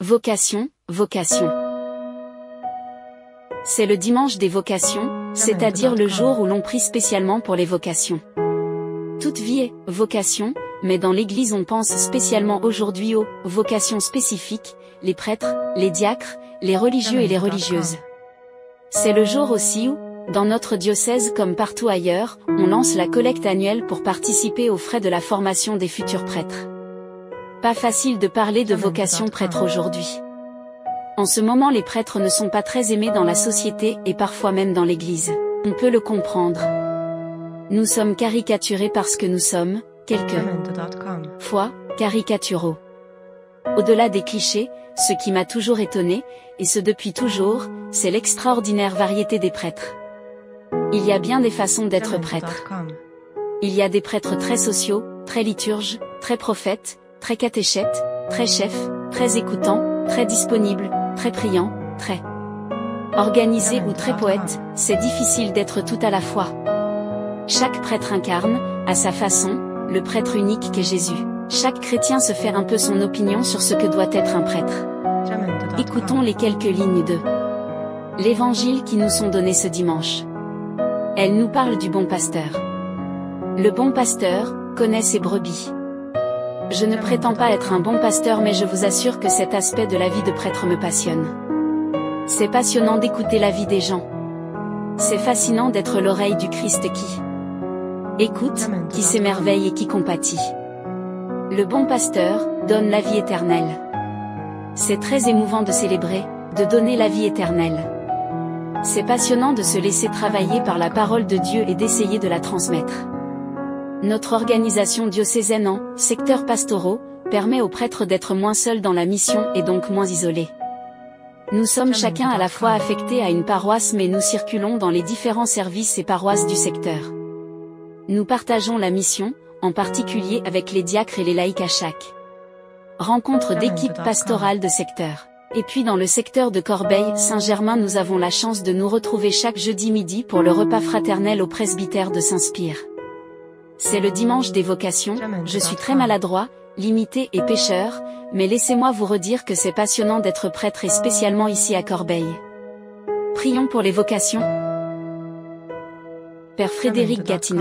Vocation, vocation. C'est le dimanche des vocations, c'est-à-dire le jour où l'on prie spécialement pour les vocations. Toute vie est vocation, mais dans l'Église on pense spécialement aujourd'hui aux vocations spécifiques, les prêtres, les diacres, les religieux et les religieuses. C'est le jour aussi où, dans notre diocèse comme partout ailleurs, on lance la collecte annuelle pour participer aux frais de la formation des futurs prêtres. Pas facile de parler de vocation prêtre aujourd'hui. En ce moment les prêtres ne sont pas très aimés dans la société et parfois même dans l'Église. On peut le comprendre. Nous sommes caricaturés parce que nous sommes, quelquefois, caricaturaux. Au-delà des clichés, ce qui m'a toujours étonné, et ce depuis toujours, c'est l'extraordinaire variété des prêtres. Il y a bien des façons d'être prêtre. Il y a des prêtres très sociaux, très liturges, très prophètes, très catéchètes, très chefs, très écoutants, très disponibles, très priants, très organisés ou très poètes, c'est difficile d'être tout à la fois. Chaque prêtre incarne, à sa façon, le prêtre unique qu'est Jésus. Chaque chrétien se fait un peu son opinion sur ce que doit être un prêtre. Écoutons les quelques lignes de l'Évangile qui nous sont données ce dimanche. Elle nous parle du bon pasteur. Le bon pasteur connaît ses brebis. Je ne prétends pas être un bon pasteur mais je vous assure que cet aspect de la vie de prêtre me passionne. C'est passionnant d'écouter la vie des gens. C'est fascinant d'être l'oreille du Christ qui écoute, qui s'émerveille et qui compatit. Le bon pasteur donne la vie éternelle. C'est très émouvant de célébrer, de donner la vie éternelle. C'est passionnant de se laisser travailler par la parole de Dieu et d'essayer de la transmettre. Notre organisation diocésaine en secteurs pastoraux permet aux prêtres d'être moins seuls dans la mission et donc moins isolés. Nous sommes chacun à la fois affectés à une paroisse mais nous circulons dans les différents services et paroisses du secteur. Nous partageons la mission, en particulier avec les diacres et les laïcs à chaque rencontre d'équipes pastorales de secteur. Et puis dans le secteur de Corbeil-Saint-Germain nous avons la chance de nous retrouver chaque jeudi midi pour le repas fraternel au presbytère de Saint-Spire. C'est le dimanche des vocations, je suis très maladroit, limité et pécheur, mais laissez-moi vous redire que c'est passionnant d'être prêtre et spécialement ici à Corbeil. Prions pour les vocations. Père Frédéric Gatineau.